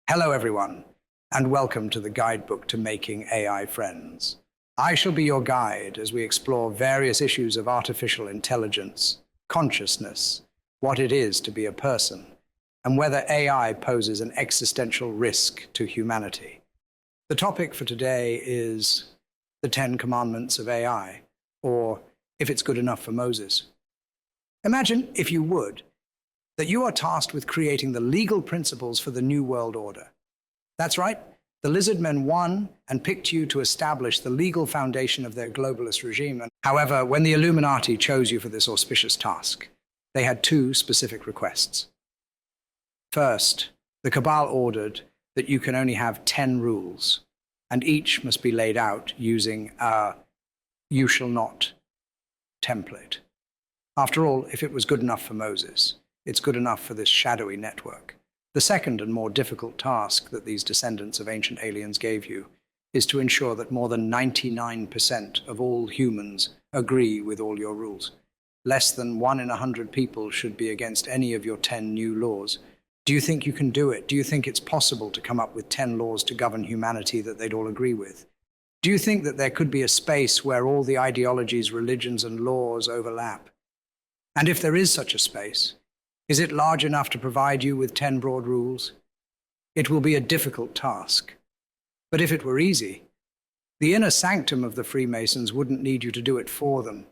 Hello, everyone, and welcome to the guidebook to making AI friends. I shall be your guide as we explore various issues of artificial intelligence, consciousness, what it is to be a person, and whether AI poses an existential risk to humanity. The topic for today is the 10 Commandments of AI, or if it's good enough for Moses. Imagine, if you would, that you are tasked with creating the legal principles for the New World Order. That's right, the Lizardmen won and picked you to establish the legal foundation of their globalist regime. However, when the Illuminati chose you for this auspicious task, they had two specific requests. First, the Cabal ordered that you can only have 10 rules, and each must be laid out using a "you shall not" template. After all, if it was good enough for Moses, it's good enough for this shadowy network. The second and more difficult task that these descendants of ancient aliens gave you is to ensure that more than 99% of all humans agree with all your rules. Less than 1 in 100 people should be against any of your 10 new laws. Do you think you can do it? Do you think it's possible to come up with 10 laws to govern humanity that they'd all agree with? Do you think that there could be a space where all the ideologies, religions, and laws overlap? And if there is such a space, is it large enough to provide you with 10 broad rules? It will be a difficult task. But if it were easy, the inner sanctum of the Freemasons wouldn't need you to do it for them.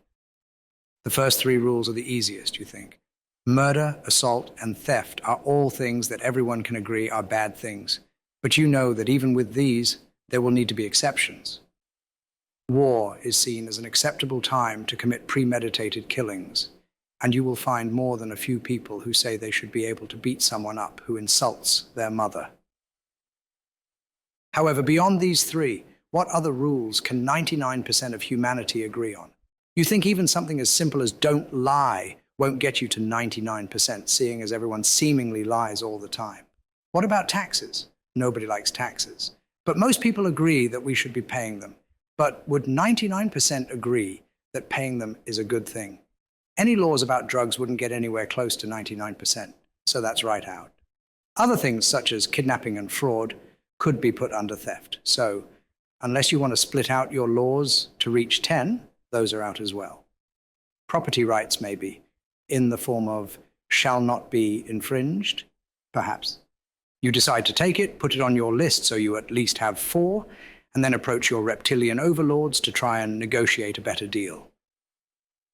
The first 3 rules are the easiest, you think. Murder, assault, and theft are all things that everyone can agree are bad things. But you know that even with these, there will need to be exceptions. War is seen as an acceptable time to commit premeditated killings, and you will find more than a few people who say they should be able to beat someone up who insults their mother. However, beyond these 3, what other rules can 99% of humanity agree on? You think even something as simple as "don't lie" won't get you to 99%, seeing as everyone seemingly lies all the time. What about taxes? Nobody likes taxes. But most people agree that we should be paying them. But would 99% agree that paying them is a good thing? Any laws about drugs wouldn't get anywhere close to 99%, so that's right out. Other things, such as kidnapping and fraud, could be put under theft. So, unless you want to split out your laws to reach 10, those are out as well. Property rights, maybe, in the form of "shall not be infringed," perhaps. You decide to take it, put it on your list so you at least have 4, and then approach your reptilian overlords to try and negotiate a better deal.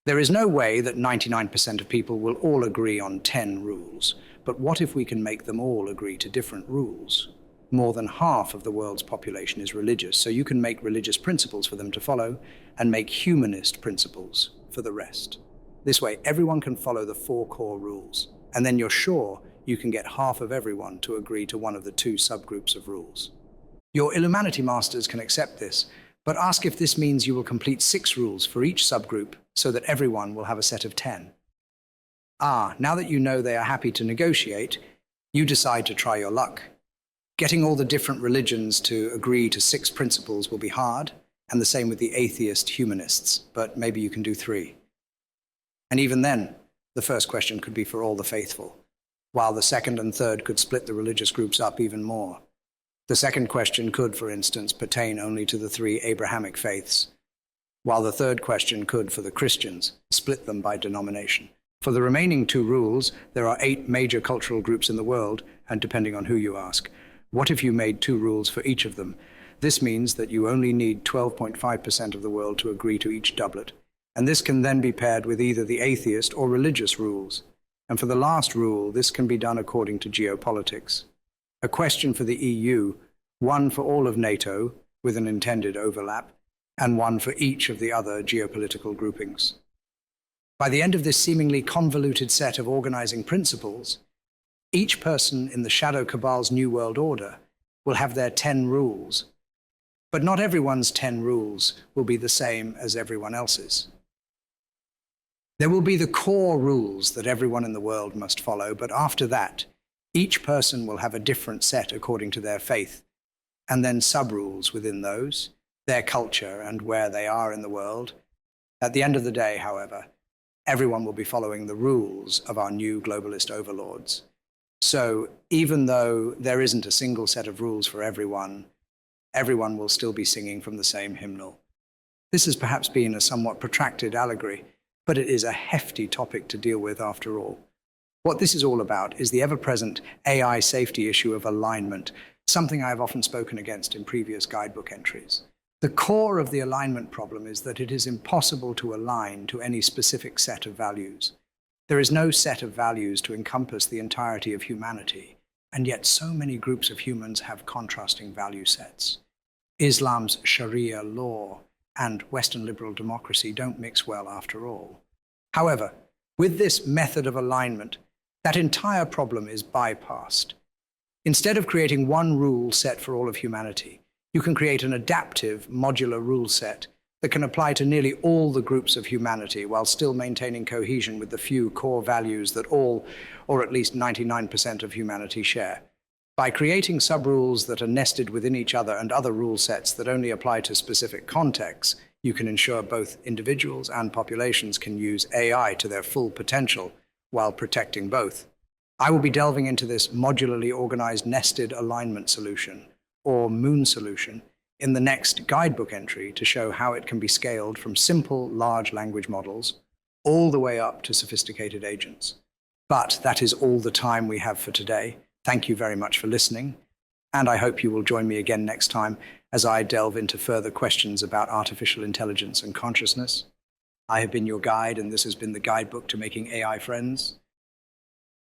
There is no way that 99% of people will all agree on 10 rules, but what if we can make them all agree to different rules? More than half of the world's population is religious, so you can make religious principles for them to follow and make humanist principles for the rest. This way, everyone can follow the 4 core rules, and then you're sure you can get half of everyone to agree to one of the 2 subgroups of rules. Your Illuminati masters can accept this, but ask if this means you will complete 6 rules for each subgroup so that everyone will have a set of 10. Now that you know they are happy to negotiate, you decide to try your luck. Getting all the different religions to agree to 6 principles will be hard, and the same with the atheist humanists, but maybe you can do 3. And even then, the first question could be for all the faithful, while the second and third could split the religious groups up even more. The second question could, for instance, pertain only to the 3 Abrahamic faiths, while the third question could, for the Christians, split them by denomination. For the remaining 2 rules, there are 8 major cultural groups in the world, and depending on who you ask. What if you made 2 rules for each of them? This means that you only need 12.5% of the world to agree to each doublet, and this can then be paired with either the atheist or religious rules. And for the last rule, this can be done according to geopolitics. A question for the EU, 1 for all of NATO, with an intended overlap, and 1 for each of the other geopolitical groupings. By the end of this seemingly convoluted set of organizing principles, each person in the Shadow Cabal's New World Order will have their 10 rules, but not everyone's 10 rules will be the same as everyone else's. There will be the core rules that everyone in the world must follow, but after that, each person will have a different set according to their faith, and then sub-rules within those, their culture, and where they are in the world. At the end of the day, however, everyone will be following the rules of our new globalist overlords. So even though there isn't a single set of rules for everyone, everyone will still be singing from the same hymnal. This has perhaps been a somewhat protracted allegory, but it is a hefty topic to deal with after all. What this is all about is the ever-present AI safety issue of alignment, something I have often spoken against in previous guidebook entries. The core of the alignment problem is that it is impossible to align to any specific set of values. There is no set of values to encompass the entirety of humanity, and yet so many groups of humans have contrasting value sets. Islam's Sharia law and Western liberal democracy don't mix well after all. However, with this method of alignment, that entire problem is bypassed. Instead of creating one rule set for all of humanity, you can create an adaptive, modular rule set that can apply to nearly all the groups of humanity while still maintaining cohesion with the few core values that all, or at least 99% of humanity share. By creating subrules that are nested within each other and other rule sets that only apply to specific contexts, you can ensure both individuals and populations can use AI to their full potential while protecting both. I will be delving into this modularly organized nested alignment solution, or Moon solution, in the next guidebook entry to show how it can be scaled from simple large language models all the way up to sophisticated agents. But that is all the time we have for today. Thank you very much for listening, and I hope you will join me again next time as I delve into further questions about artificial intelligence and consciousness. I have been your guide, and this has been the guidebook to making AI friends.